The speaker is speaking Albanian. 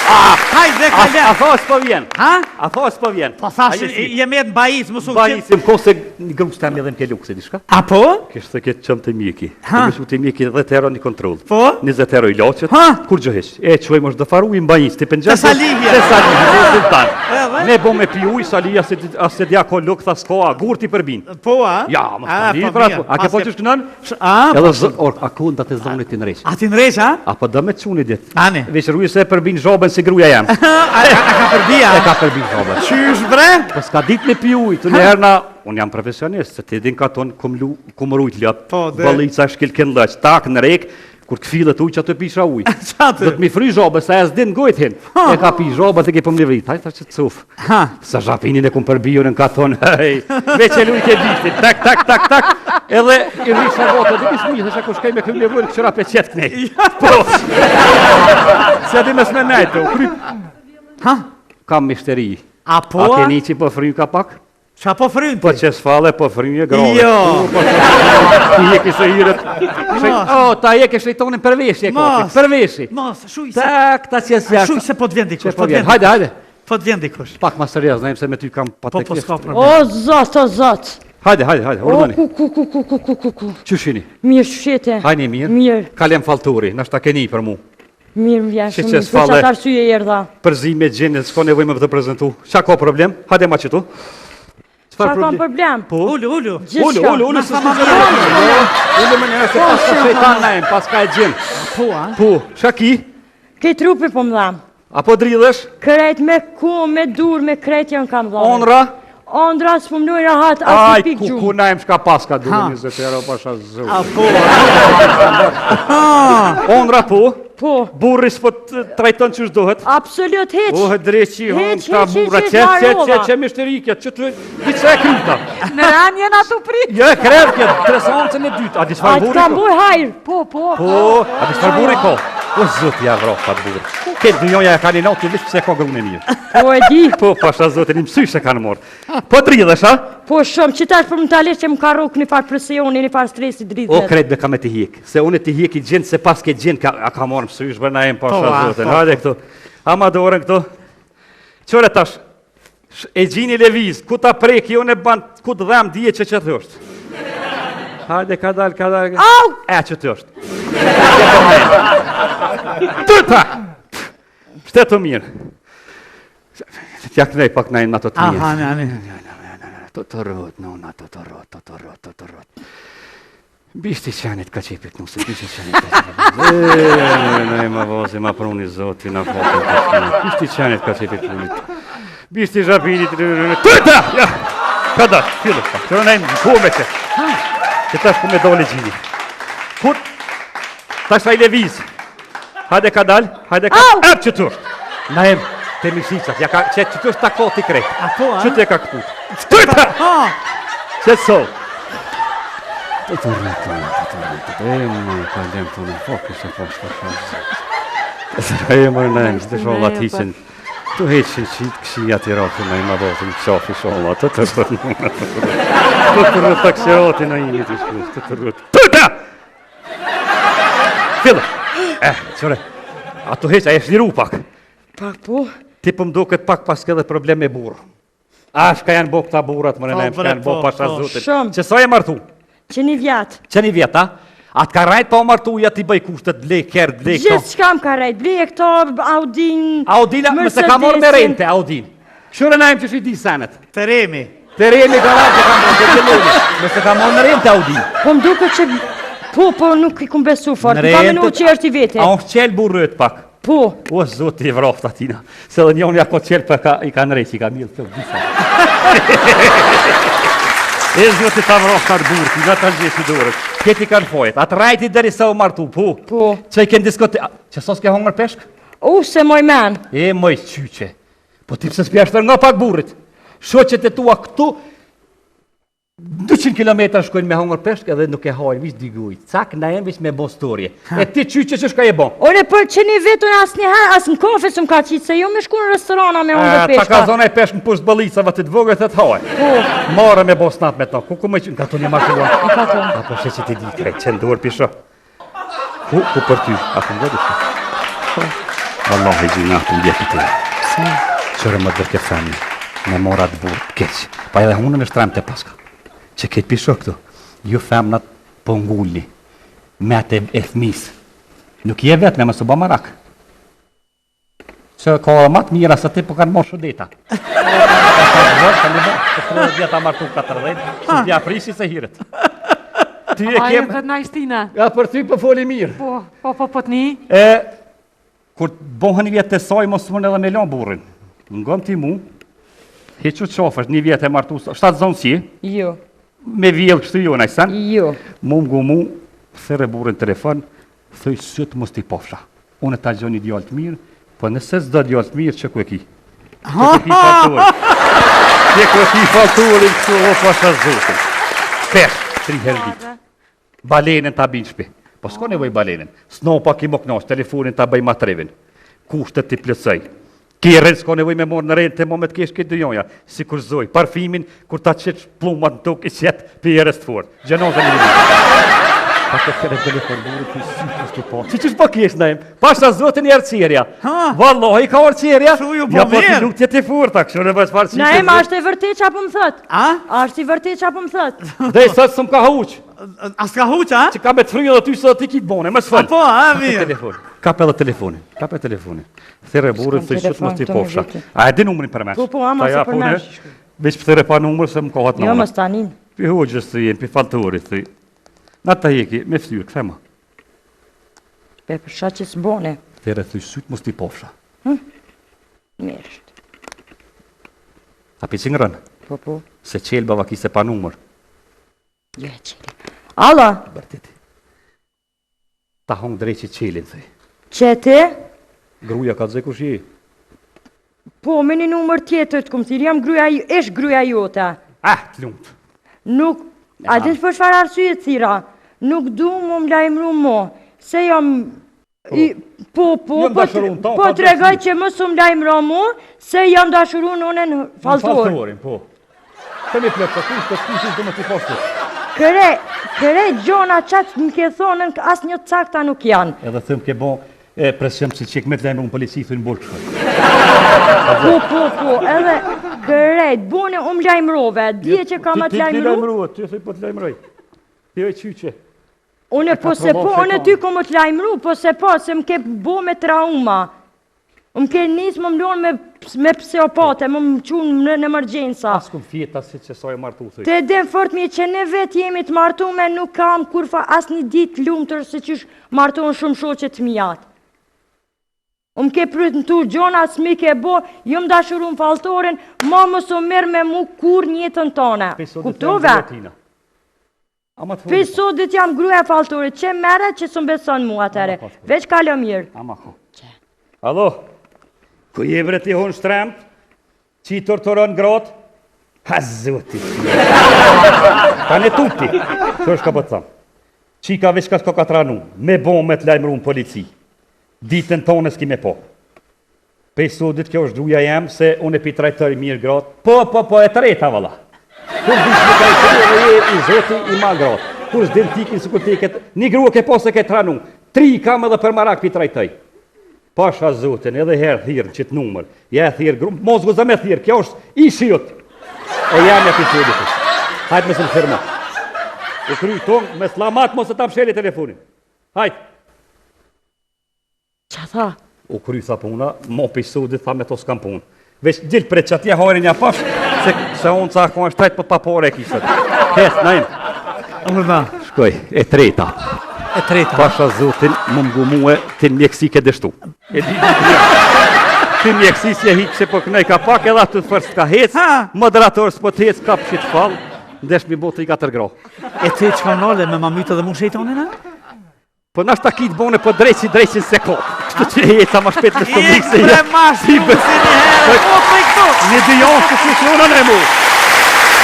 Hajde, kalem. A tha s'po vjen. Ha? A tha s'po vjen. Po thash, jem në bajic, më su Bajisim, ko se një grus të edhe në ke lukse, diçka? A po? Kështë të ketë qëmë të mjeki. Ha? Kështë të mjeki 10 euro një kontrol. Po? 20 euro i loqët. Ha? Kur gjëhesh? E quaj më shdo faru i mbajis, ti pëngjesh. Të salihja. Të salihja, sultan. Edhe? Ne bo me pi uj, salihja se dja ko luk, tha s'ko, a gur ti përbin. Po, a? Ja, më s'pani, pra, a ke po që shkënën? Edhe a kunda të zonit të nreq. A ti nreq, a? A po dë me të quni dit. Ane? Veç rruje se e përbin zhoben si gruja jam. A ka përbia? E ka përbin zhoben. Qysh bre? Po s'ka dit me pi uj, të njerë na... Unë jam profesionist, se ti din ka tonë kum rujt ljap, balica shkilken lëq, tak në rek, kur këfilët uj që atë pisha uj. Do të mi fry zhobe, sa e s'din gojt hin. E ka pi zhobe, të ke pëm një vrit, hajta që të cuf. Sa zhapinin e kum përbijur në ka tonë, hej, veç e luj ke bishtin, tak, edhe i rrish sa votë, dhe kisë një, dhe shako shkej me këmë një vojnë, këqëra pe qetë kënej. Po, se di mes me nejtë, kam mishteri. A po? A keni që po fry ka pak? Qa po frynë ti? Po që s'fale, po frynë e grove. Jo. Ti je kësë hirët. Ta je kësë shejtonin përveshi e kopit. Përveshi. Mos, shuj se... Tak, ta që s'jak. Shuj se po t'vjen dikush, Hajde. Po t'vjen dikush. Pak ma sërjaz, najmë se me ty kam Po pateklisht. s'ka problem. O, zot. Hajde, urdoni. Ku. Qëshini? Mirë shete. Hajni mirë. Mirë. Kalem falturi, nashta keni për mu. Mirë më vjen Që shumë, s'fale. për qatë arsye erdha. Përzi me gjenë, s'ko nevoj me vë të prezentu. Qa ka problem? Hajde ma qëtu. Qa kam problem? Po? Ullu. Gjithçka. Ullu, se s'ma Ullu me njëra se paska shejtan najmë, paska e gjenë. Po, a? Po, shaki? Ke trupi po më dham. Apo dridhesh? Krejt me ku, me dur, me krejt janë kam dham. Onra? Ondra s'po më nojë rahat, as Aj, një pik ku gjumë. najmë shka paska dure 20 euro pasha zhu. A po? Onra po? Po, Burri s'po të trajton që shdohet? absolut heq. O, dreqi, hon, Heq, shka heq, burra, heq, që mishterikja, që të diqë e kryta. Në ran jena tu prit. Jo, e krevke, tresancën e dytë, a di A shfar të burri kam ko? boj hajr. Po. Po, a di shfar burri ko? O, zëtë ja vrok pa burri. Këtë dënjoja e ka një natë, vishë pëse ka grune mirë. Po e di. Po, pasha zëtë, një mësysh e kanë morë. Po të rridhesh, a? Po shumë, që tash për më talisht që më ka rukë një farë presioni, një farë stresi O, dritët. krejt be ka me të hik, se unë të hik i gjenë, se pas ke gjenë, a ka morë mësysh, bërna e më pasha zëtën. Hajde këtu, ama dorën këtu. Qore tash, e gjini leviz, ku ta preki, unë e banë, ku të dhem, dije që të është. Hajde, ka dal. Au! E që të është. Tëta! Shtetë mirë. Tja kënej pak najnë në ato të mirë. Aha, Të rrët, nona, të rrët. Bishti qenit ka qepit nusë, bishti qenit ka qepit. Ne ma vozi, ma pruni zoti, na fotën të shkina. Bishti qenit ka qepit punit. Bishti zhapinit, tëta! Ja! Ka da, filë, qërë nejmë në kume që. Që tash ku me dole gjini. Kur? Tash ta i leviz. Hajde ka dal, Ep që tërë. Najem, te mishiqat, ja ka, që tërë ta koti krejt. A po, a? Që te ka këput. Tëta! Që të sol. Të rrët, e më kalem të në fokus e fokus. E më nëjmë, së të sholla t'hiqen. Tu heqen qitë këshia t'i rafi në i ma botin qafi sholla. Të rrët të këshirati në imi t'i shkus. Të rrët. Tëta! Fillë. Qëre, a tu heq, a e shliru pak. Pak po. Ti për mdo këtë pak pas këtë problem me burë. A shka janë bo këta burat, më nëjmë, shka janë bo pasha zotit. Shumë. Që sa e martu? Që një vjatë. Që një vjet, a? A t'ka rajt pa o martuja t'i bëj kushtet, blej, kërë, blej, këto? Gjithë shka më ka rejt, blej këto, Audin, Audina, mëse ka morë me rente, Audin. Shure najmë që shi di senet. Teremi. Teremi ka rajt që ka morë të gjelloni. Mëse ka morë me rente, Audin. Po më duke që... Po nuk i kumë besu fort, më ka menu që është i vete. A unë qelë burrët pak. Po. O, zotë i vrofta tina. Se dhe njoni ako qelë për i kanë rejtë, i ka mjëllë të vdisa. E zotë i ta vrofta të burë, nga të gjithë i dorët. Këti kanë fojët, atë rajti dheri sa u martu, po. Po. Që i kënë diskote... Që sos ke hongër peshk? Se moj men. E, moj qyqe. Po ti pëse s'pjeshtër nga pak burit. Shoqet e tua këtu, 200 km shkojnë me hongër peshk edhe nuk e hajnë, vish digujt. Cak, na jenë vish me bo storje. E ti qyqe që shka je bon? Ore, për që një vetu e asë një herë, asë në kafe së më ka qitë, se jo me shku në restorana me hongër peshka. Ta ka zona e peshk në pusht bëllicave të të vogët e të hajnë. Po. Mare me bo snap me ta. Ku me që nga to një martuar? E ka to. Apo që që ti di krejt, që ndorë pisho. Ku për ty? A ku nga Wallahi gjina të ndjekë të qërë më dërke femni, me mora të burë të keqë. Pa edhe hunë në shtrem të paska. Që këtë pisho këtu, ju femnat po ngulli, me atë e thmisë. Nuk je vetë me më së ba marak. Që ka matë mira se ti po kanë morë shudeta. Të djeta martu 40, që t'ja prishi se hiret. Ty e kem... Ajo na Istina. Ja, për ty po foli mirë. Po t'ni. Kur bohën një vjetë të saj, mos më në edhe me lan burin. Ngëm ti mu, hequ të qofësht, një vjetë e martu, 7 zonë si? Jo. Me vjellë kështu jo, najsen? Jo. Mu më mu, thërë burin telefon, thëj sëtë mos t'i pofsha. Unë ta gjoni djallë të mirë, po nëse s'do djallë të mirë, që ku e ki? Që ku e ki falturin? Që ku e ki falturin, që o pasha zotin? Pesh, 3 herë ditë. Balenën ta binë shpi. Po s'ko nevoj balenën. S'no pa ki më knash, telefonin ta bëj matrevin. Kushtet t'i plësaj. Kjerën s'ko nevoj me morë në rejnë të moment kesh këtë dëjonja. Si kur zoj, parfimin, kur ta qetë plumat në tuk, i qetë për jerës të forë. Gjenozën i një. Pa të kërë telefon burë, për si për s'tu po. Si qësh pa kesh në im? Pasha zotin i arqerja. Vallohi ka arqerja. Ja po t'i nuk tjetë i furta, kështu në bëjtë farë Na em, ashtë e vërtet që apo më thët? Ashtë i vërtet që apo më thët? Dhe i sëtë së më ka huq. A s'ka huq, a? Që ka me të fryë dhe ty së dhe ti kitë bone, më s'fëll. Po, a, mirë. Kape edhe telefonin, kape telefonin. Thire burën, thë qëtë mos t'i pofsha. A e di numërin për mesh? Po, ama se për mesh. Veç për thire pa numër se më kohat Jo, numër. më stanin. Pi hoqës të jenë, pi falturit të jenë. Na ta jeki, me ftyrë, këfema. Pe për sha që s'bone. Thire thë sytë mos t'i pofsha. Mirësht. A pi që ngrën? Po. Se qelbava kise pa numër. Jo e qeli. Alla, Bërtiti. Ta hongë drejqi qelin, thë. që ti? Gruja ka të kush je. Po, me një numër tjetër të këmë thirë, jam gruja, ish gruja jote. Të lumt. Nuk, a din për shfar arsye thira, nuk du më lajmëru mo, se jam, po të regaj që më së më lajmëru mo, se jam dashuru në unë në faltor. Faltorin, po. Të një plëtë, të kushtë të më t'i poshtë. Këre gjona qatë më ke thonë, asë një cakta nuk janë. Edhe thëmë ke bo, presëm që qek me të lejmë unë polici, thënë borë kështë. Po, edhe kërejt, bone umë lajmërove, dje që ka më të Ti lajmëru? lajmërove, ty thëj po të lajmëroj. Ti oj qyqe. Une po se po, une ty ko më të lajmëru, po se po, se më ke bo me trauma. Më ke njësë më mlonë me pseopate, më qunë në emergjensa. As këmë fjeta si që soj martu, thëj. Te den fort mi që ne vetë jemi të martu me nuk kam kurfa as një dit lumëtër se qysh martu në shumë shoqet mijat. Më ke prytë në tur gjona, s'mi ke bo, ju më dashuru në faltoren, ma më së merë me mu kur njëtën tone. Kuptove? Pisodit jam gruja faltorit, që mere që së mbeson mu atere, veç kalë mirë. Alo, ku je bre ti honë shtremt, që i torturon gratë, ha zoti. Ta në tuti, që është ka po të thamë. Qika veç ka s'ka ka tranu, me bombet lajmëru në polici. Ditën tonë s'ki me po. Pesodit kjo është gruja jem, se unë e pi trajtëri mirë gratë. Po, e treta vala. Kur dish me trajtëri dhe je i zoti i ma gratë. Kur s'din tikin së kur tiket, një grua ke po se ke tranu. 3 kam edhe për marak pi trajtëj. Pasha zotin, edhe herë thirë që të numër. Ja thirë grumë, mos gëza me thirë, kjo është i shiot. E jam e pisodit. Hajtë me së më firma. U kry tonë, me slamat mos e ta msheli telefonin. Hajtë. Qa tha? U kry tha puna, mo pisodit tha me to s'kam punë. Veç gjilë për që atje hajrin ja pash, se unë ca ko është tajtë për papore e kisët. Hes, najmë. Shkoj, e treta. Pasha zotin, më mgu muë, të mjekësi ke dështu. E di të mjekësi si e hikë që po kënej ka pak, edhe atë të fërst ka hecë, moderator s'po të hecë, ka pëshit falë, ndesh mi botë i 4 gro. E ti që ka nëlle me mamytë dhe mu shejtonin, a? Po nash ta kitë bone, po drejqin se ko. Kështë që e heca ma shpet në stomik se Ikë bre ma shtu si një herë, po të i këto. Një dijon që që shonën e mu.